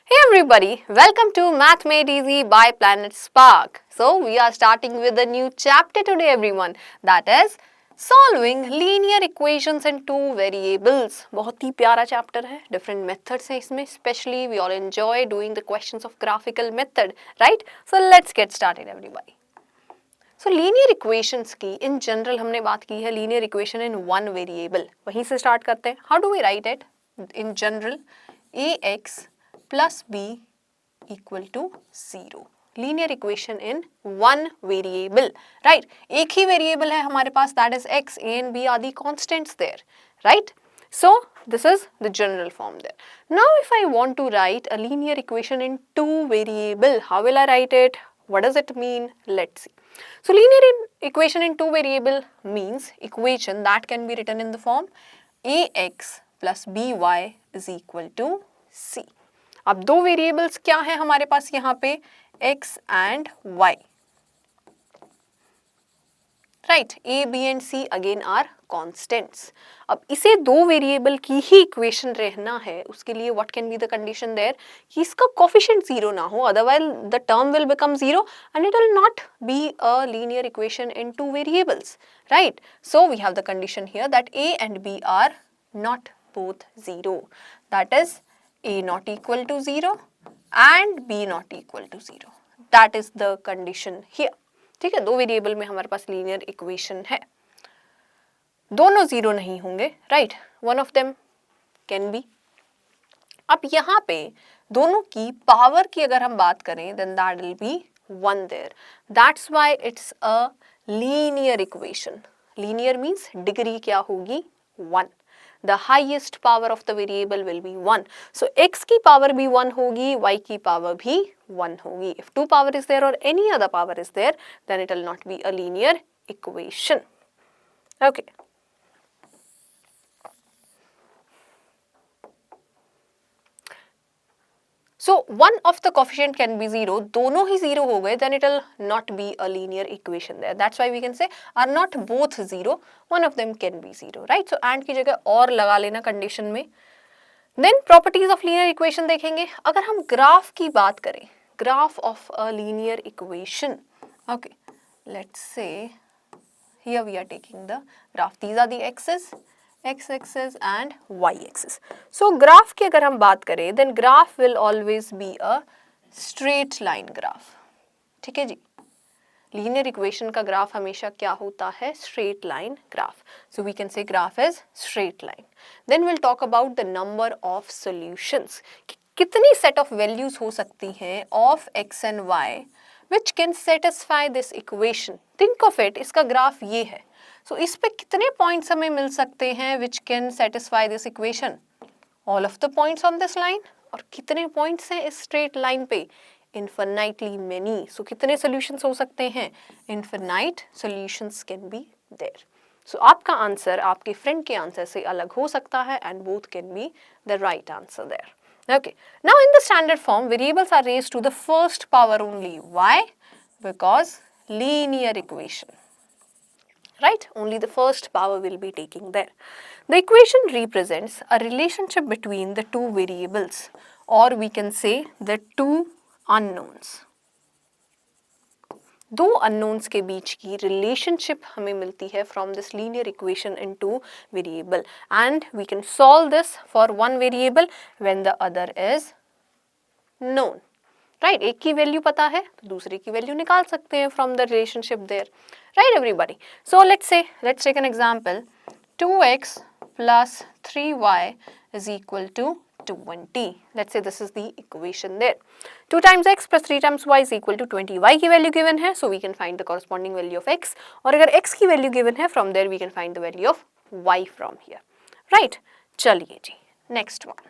Hey everybody, welcome to Math Made Easy by Planet Spark. So we are starting with a new chapter today everyone, that is solving linear equations in two variables. बहुत ही प्यारा chapter है, different methods हैं इसमें, especially we all enjoy doing the questions of graphical method, right? So let's get started everybody. So linear equations की in general हमने बात की है linear equation in one variable. वहीं से start करते हैं. How do we write it? In general, ax plus b equal to 0. Linear equation in one variable, right? एक ही variable है हमारे पास, that is x, a and b are the constants there, right? So this is the general form there. Now if I want to write a linear equation in two variable, how will I write it? What does it mean? Let's see. So linear equation in two variable means equation that can be written in the form ax plus by is equal to c. अब दो variables क्या है हमारे पास यहाँ पे x and y, right? a, b and c again are constants. अब इसे दो वेरिएबल की ही इक्वेशन रहना है, उसके लिए what can be the condition there कि इसका कोफिशिएंट जीरो ना हो, otherwise the term will become zero and it will not be a linear equation in two variables, right? So we have the condition here that a and b are not both zero, that is a not equal to 0 and b not equal to 0. That is the condition here. ठीक है, दो variable में हमारे पास linear equation है, दोनों zero नहीं होंगे, right? One of them can be. अब यहाँ पे दोनों की पावर की अगर हम बात करें then that will be 1 there. That's why it's a linear equation. Linear means degree क्या होगी? 1. The highest power of the variable will be 1. So x की पावर भी 1 होगी, y की पावर भी 1 होगी. If 2 power is there or any other power is there, then it will not be a linear equation. Okay. So one of the coefficient can be 0, दोनों ही 0 हो गए, then it will not be a linear equation there. That's why we can say are not both 0, one of them can be 0, right? So and की जगह और लगा लेना condition में. Then properties of linear equation देखेंगे. अगर हम graph की बात करें, graph of a linear equation, okay, let's say here we are taking the graph. These are the axes, x-axis and y-axis. So graph की अगर हम बात करें, then graph will always be a straight line graph. ठीक है जी? Linear equation का graph हमेशा क्या होता है? Straight line graph. So we can say graph is straight line. Then we'll talk about the number of solutions. कितनी set of values हो सकती हैं of x and y which can satisfy this equation. Think of it, इसका graph ये है. So इस पे कितने points हमें मिल सकते हैं which can satisfy this equation? All of the points on this line. और कितने points हैं इस straight line पे? Infinitely many. So कितने solutions हो सकते हैं? Infinite solutions can be there. So आपका आंसर आपके फ्रेंड के आंसर से अलग हो सकता है and both can be the right answer there. Okay. Now in the standard form, variables are raised to the first power only. Why? Because linear equation. Right? Only the first power will be taking there. The equation represents a relationship between the two variables, or we can say the two unknowns. दो unknowns के बीच की relationship हमें मिलती है from this linear equation in two variable, and we can solve this for one variable when the other is known. Right? एक की value पता है तो दूसरे की वैल्यू निकाल सकते हैं from the relationship there. Right everybody? So let's take an example. 2x plus 3y is equal to 20. Let's say this is the equation there. 2 times x plus 3 times y is equal to 20. Y की value given है, so we can find the corresponding value of x. और अगर x की value given है, from there we can find the value of y from here. Right? चलिए जी. Next one.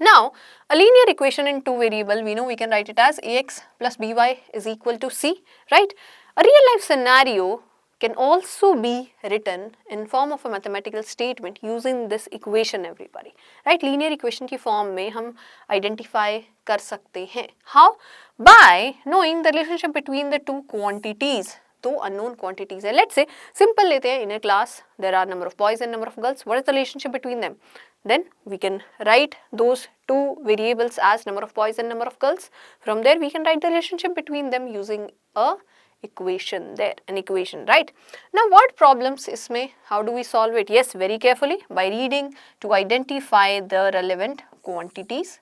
Now, a linear equation in two variable, we know we can write it as ax plus by is equal to c, right? A real life scenario can also be written in form of a mathematical statement using this equation everybody, right? Linear equation की form में हम identify कर सकते हैं. How? By knowing the relationship between the two quantities. दो unknown quantities है. Let's say simple लेते हैं, in a class there are number of boys and number of girls. What is the relationship between them? then we can write those two variables as number of boys and number of girls. From there we can write the relationship between them using a equation there, an equation, right? Now what problems isme, how do we solve it? Yes, very carefully, by reading to identify the relevant quantities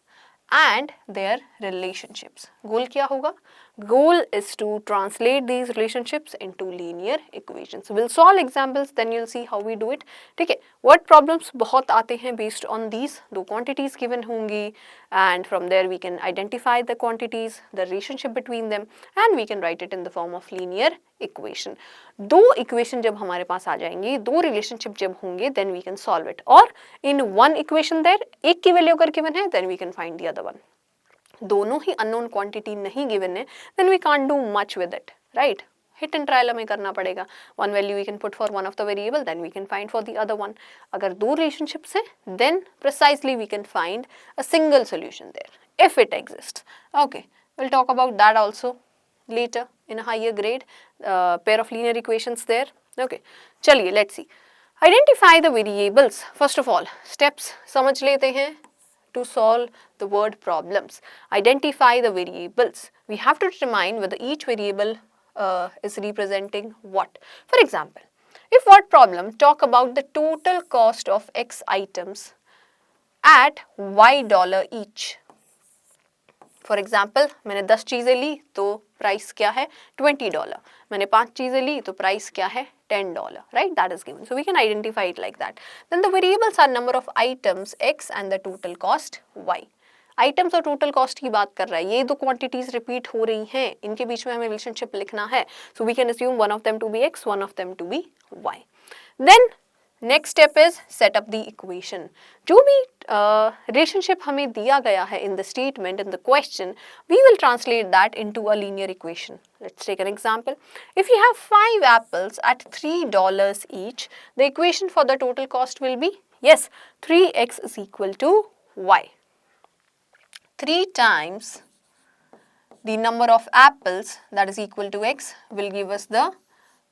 and their relationships. Goal क्या होगा? Goal is to translate these relationships into linear equations. We'll solve examples, then you'll see how we do it. ठीक है? Word problems बहुत आते हैं based on these. दो quantities given होंगी, and from there we can identify the quantities, the relationship between them, and we can write it in the form of linear equation. दो equation जब हमारे पास आ जाएंगी, दो relationship जब होंगे, then we can solve it. और in one equation there, एक की value अगर given है, then we can find the other one. दोनों ही unknown quantity नहीं given है, then we can't do much with it, right? Hit and trial हमें करना पड़ेगा. One value we can put for one of the variable, then we can find for the other one. अगर दो relationships हैं, then precisely we can find a single solution there, if it exists. Okay, we'll talk about that also later in a higher grade, pair of linear equations there. Okay, चलिए let's see. Identify the variables. First of all, steps समझ लेते हैं to solve the word problems. Identify the variables. We have to determine whether each variable is representing what. For example, if word problem talk about the total cost of X items at $Y each. For example, मैंने 10 चीज़ें ली तो price क्या है $20. मैंने 5 चीज़ें ली तो price क्या है $10, right? That is given. So we can identify it like that. Then the variables are number of items X and the total cost Y. Items और total cost की बात कर रहा है. ये दो quantities repeat हो रही हैं. इनके बीच में हमें relationship लिखना है. So we can assume one of them to be X, one of them to be Y. Then next step is set up the equation. जो भी relationship हमें दिया गया है in the statement, in the question, we will translate that into a linear equation. Let's take an example. If you have 5 apples at $3 each, the equation for the total cost will be, yes, 3x is equal to y. 3 times the number of apples, that is equal to x, will give us the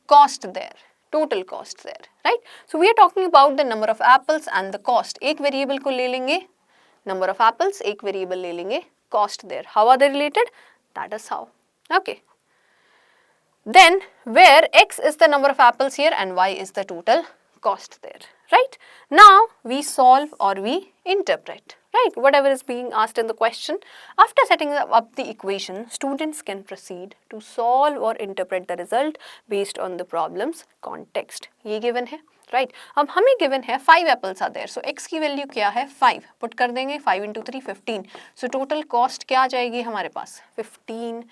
cost there. Total cost there, right? So we are talking about the number of apples and the cost. एक variable को ले लेंगे number of apples, एक variable ले लेंगे cost there. How are they related? That is how. Okay. Then where x is the number of apples here and y is the total cost there, right? Now we solve or we interpret, right? Whatever is being asked in the question. After setting up the equation, students can proceed to solve or interpret the result based on the problem's context. ये given है, right? अब हमें given है 5 apples are there. So x की value क्या है? 5. Put कर देंगे 5 into 3, 15. So total cost क्या आ जाएगी हमारे पास? $15.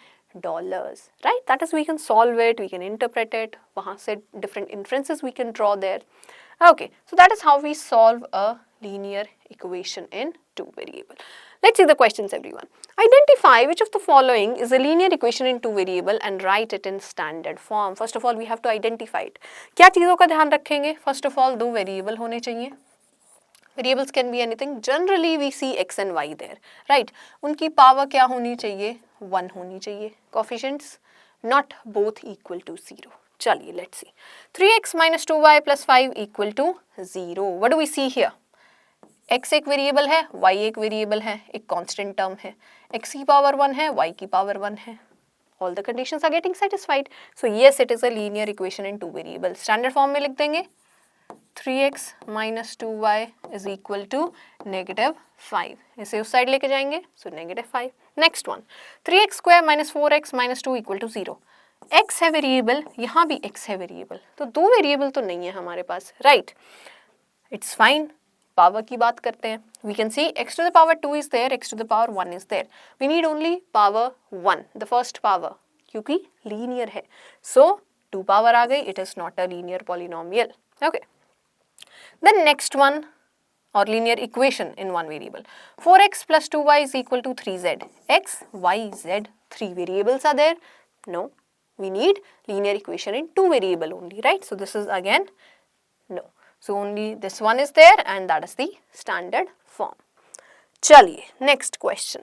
Right? That is, we can solve it, we can interpret it. वहाँ से different inferences we can draw there. Okay, so that is how we solve a linear equation in two variable. Let's see the questions, everyone. Identify which of the following is a linear equation in two variable and write it in standard form. First of all, we have to identify it. क्या चीज़ों का ध्यान रखेंगे? First of all, दो variable होने चाहिए. Variables can be anything. Generally, we see x and y there, right? उनकी power क्या होनी चाहिए? 1 होनी चाहिए. Coefficients not both equal to 0. चलिए, let's see. 3x minus 2y plus 5 equal to 0. What do we see here? x एक variable है, y एक variable है, एक constant term है. x की power 1 है, y की power 1 है. All the conditions are getting satisfied. So yes, it is a linear equation in two variables. Standard form में लिख देंगे. 3x minus 2y is equal to negative 5. इसे उस साइड लेके जाएंगे, so negative 5. Next one, 3x square minus 4x minus 2 equal to 0. x है variable, यहाँ भी x है variable, तो दो variable तो नहीं है हमारे पास, right? It's fine. Power की बात करते हैं. We can see x to the power 2 is there, x to the power 1 is there. We need only power 1, the first power, क्योंकि linear है. So 2 power आ गई, it is not a linear polynomial. Okay. The next one, or linear equation in one variable. 4x plus 2y is equal to 3z. x, y, z, 3 variables are there. No, we need linear equation in two variable only, right? So this is again no. So only this one is there and that is the standard form. Chaliye, next question.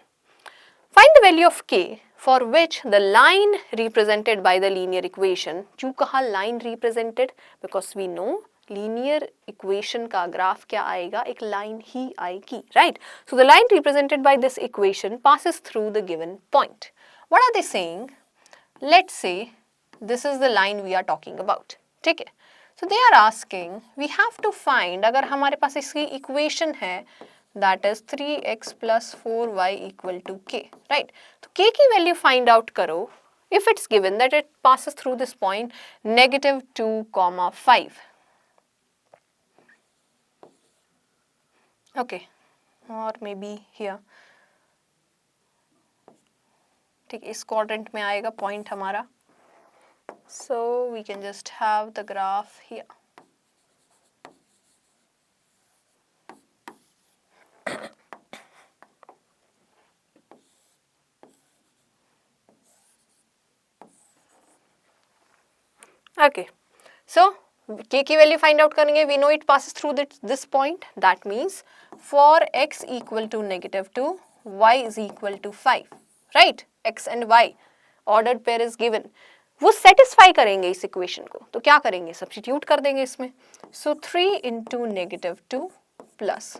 Find the value of k for which the line represented by the linear equation. क्यों कहा line represented? Because we know linear equation का graph क्या आएगा, एक line ही आएगी, right. So the line represented by this equation passes through the given point. What are they saying? Let's say this is the line we are talking about, ठीक है. So they are asking we have to find, अगर हमारे पास इसकी equation है that is 3x plus 4y equal to k, right. तो k की value find out करो. If it's given that it passes through this point -2, 5. Okay, or maybe here. ठीक, इस quadrant में आएगा point हमारा. So we can just have the graph here. Okay, so k की value find out करेंगे. We know it passes through this point. That means for x equal to -2, y is equal to 5, right. x and y ordered pair is given. वो satisfy करेंगे इस equation को, तो क्या करेंगे, substitute कर देंगे इसमें. So 3 into -2 plus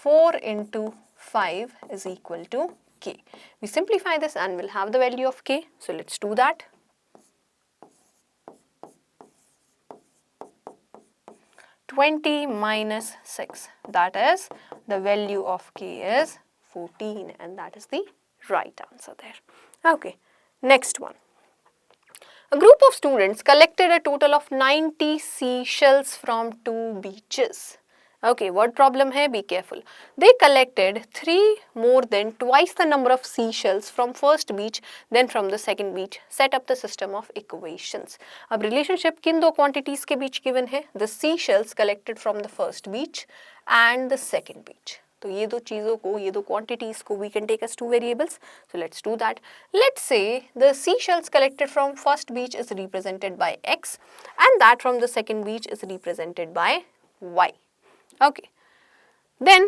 4 into 5 is equal to k. We simplify this and we'll have the value of k. So let's do that. 20 minus 6, that is the value of k is 14, and that is the right answer there. Okay, next one. A group of students collected a total of 90 seashells from 2 beaches. Okay, word problem है, be careful. They collected 3 more than twice the number of seashells from first beach than from the second beach. Set up the system of equations. अब relationship किन दो quantities के बीच given है? The seashells collected from the first beach and the second beach. तो ये दो चीज़ों को, ये दो quantities को we can take as 2 variables. So let's do that. Let's say the seashells collected from first beach is represented by x and that from the second beach is represented by y. Okay, then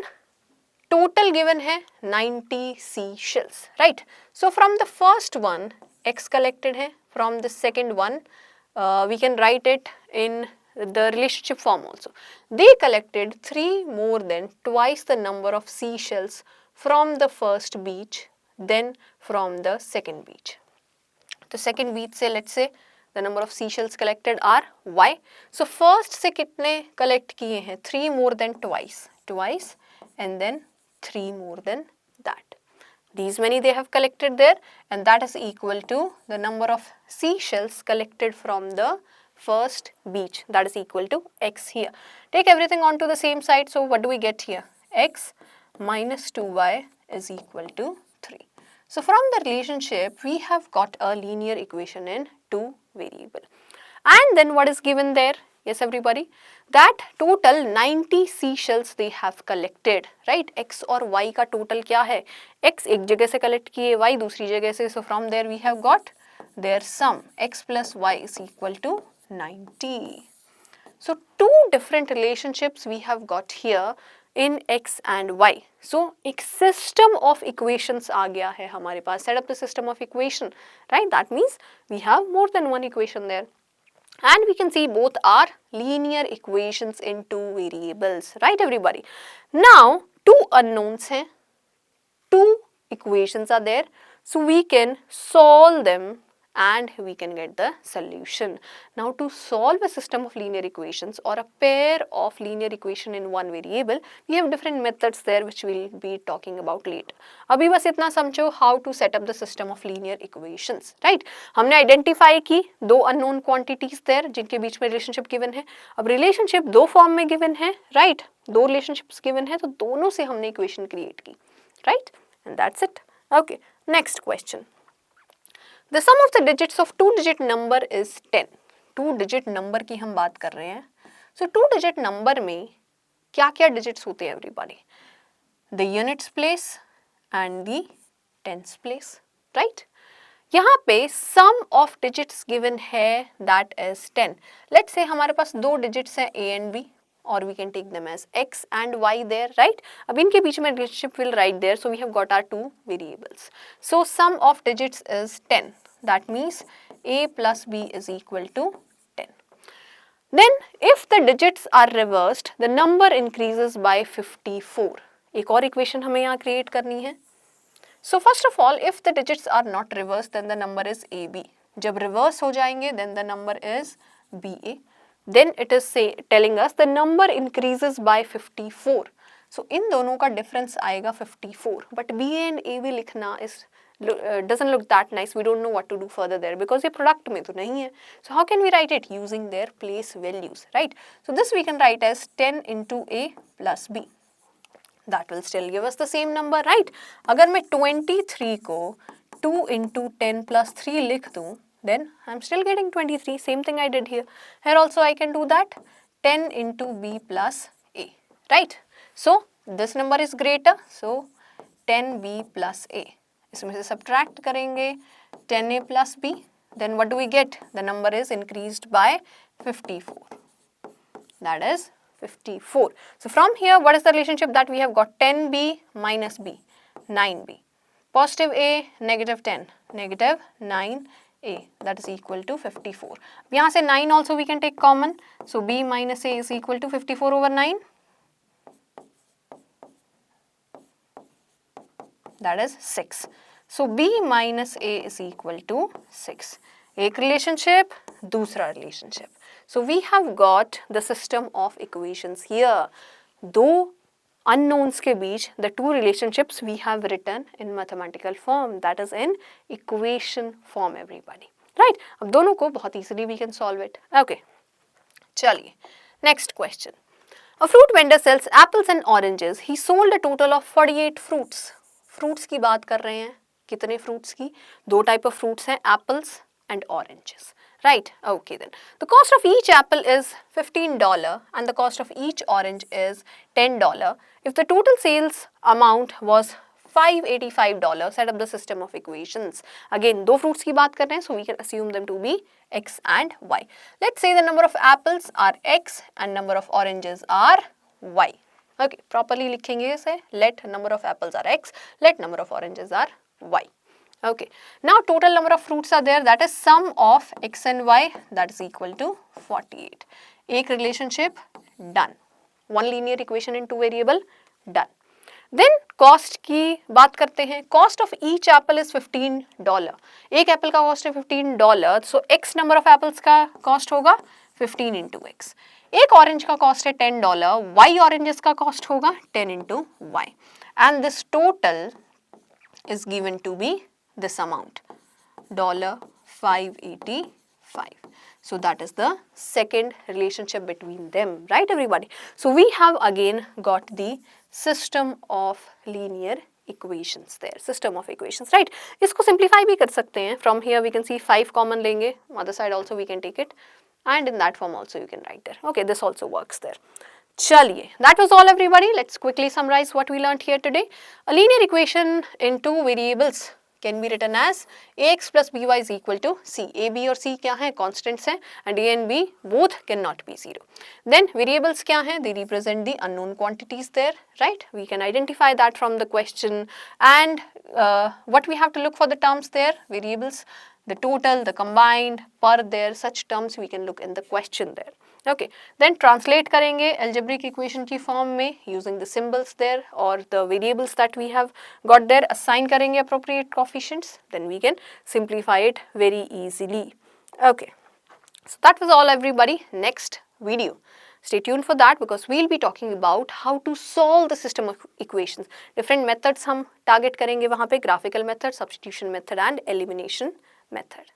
total given है 90 seashells, right. So from the first one x collected है, from the second one we can write it in the relationship form also. They collected 3 more than twice the number of seashells from the first beach than from the second beach. The second beach से let's say the number of seashells collected are y. So first से कितने collect किए हैं? 3 more than twice and then 3 more than that. These many they have collected there, and that is equal to the number of seashells collected from the first beach, that is equal to x here. Take everything onto the same side. So what do we get here? X minus 2y is equal to 3. So from the relationship we have got a linear equation in 2 variable. And then what is given there? Yes everybody, that total 90 seashells they have collected, right. x और y का total क्या है? x एक जगह से collect किए, y दूसरी जगह से. So from there we have got their sum, x plus y is equal to 90. So 2 different relationships we have got here in x and y. So एक system of equations आ गया है हमारे पास. Set up the system of equation, right. That means we have more than one equation there. And we can see both are linear equations in 2 variables, right everybody. Now 2 unknowns हैं, 2 equations are there, so we can solve them and we can get the solution. Now to solve a system of linear equations or a pair of linear equation in one variable, we have different methods there which we'll be talking about later. अभी बस इतना समझो how to set up the system of linear equations, right? हमने identify की 2 unknown quantities there जिनके बीच में relationship given है. अब relationship 2 form में given है, right? 2 relationships given है, तो दोनों से हमने equation create की, right? And that's it. Okay, next question. The sum of the digits of 2-digit number is 10. 2-digit number की हम बात कर रहे हैं. So 2-digit number में क्या क्या digits होते हैं everybody? The units place and the tens place, right? यहाँ पे sum of digits given है that is 10. Let's say हमारे पास 2 digits हैं a and b, or we can take them as x and y there, right? अब इनके बीच में relationship will write there, so we have got our 2 variables. So sum of digits is 10. That means a plus b is equal to 10. Then if the digits are reversed, the number increases by 54. एक और equation हमें यहाँ create करनी है. So first of all, if the digits are not reversed, then the number is AB. जब reverse हो जाएंगे, then the number is BA. Then it is telling us the number increases by 54. So इन दोनों का difference आएगा 54. But BA and AB लिखना is doesn't look that nice. We don't know what to do further there because ये product में तो नहीं है. So how can we write it? Using their place values, right? So this we can write as 10 into A plus B. That will still give us the same number, right? अगर मैं 23 को 2 into 10 plus 3 लिख दूँ, then I'm still getting 23. Same thing I did here. Here also I can do that. 10 into B plus A, right? So this number is greater. So 10B plus A. इसमें से subtract करेंगे 10A plus B. Then what do we get? The number is increased by 54. That is 54. So from here, what is the relationship that we have got? 10B minus B, 9B. Positive A, negative 10, negative 9A. That is equal to 54. यहाँ से 9 also we can take common. So B minus A is equal to 54 over 9. That is 6. So B minus A is equal to 6. एक relationship, दूसरा relationship. So we have got the system of equations here. दो unknowns के बीच the two relationships we have written in mathematical form, that is in equation form everybody. Right? अब दोनों को बहुत easily we can solve it. Okay. चलिए. Next question. A fruit vendor sells apples and oranges. He sold a total of 48 fruits. Fruits की बात कर रहे हैं. कितने fruits की? दो type of fruits हैं, apples and oranges. Right? Okay then. The cost of each apple is $15 and the cost of each orange is $10. If the total sales amount was $585, set up the system of equations. Again, दो fruits की बात कर रहे हैं, so we can assume them to be X and Y. Let's say the number of apples are X and number of oranges are Y. Okay, properly लिखेंगे इसे. Let number of apples are X, let number of oranges are Y. Okay, now total number of fruits are there, that is sum of X and Y, that is equal to 48. एक relationship, done. One linear equation in two variable, done. Then cost की बात करते हैं. Cost of each apple is $15. एक apple का cost है $15, so X number of apples का cost होगा 15 into X. एक orange का cost है $10, Y oranges का cost होगा 10 into Y. And this total is given to be this amount, $585. So that is the second relationship between them, right everybody? So we have again got the system of linear equations there, system of equations, right? इसको simplify भी कर सकते हैं. From here we can see 5 common लेंगे, other side also we can take it, and in that form also you can write there. Okay, this also works there. Chaliye, that was all everybody. Let's quickly summarize what we learned here today. A linear equation in two variables can be written as ax plus by is equal to c. A, b और c क्या हैं? Constants हैं, and a and b both cannot be 0. Then variables क्या हैं? They represent the unknown quantities there, right? We can identify that from the question. And what we have to look for the terms there? Variables, the total, the combined, per there, such terms we can look in the question there. Okay, then translate करेंगे algebraic equation की form में using the symbols there or the variables that we have got there, assign करेंगे appropriate coefficients, then we can simplify it very easily. Okay, so that was all everybody. Next video, stay tuned for that because we'll be talking about how to solve the system of equations. Different methods हम target करेंगे वहाँ पे, graphical method, substitution method and elimination method.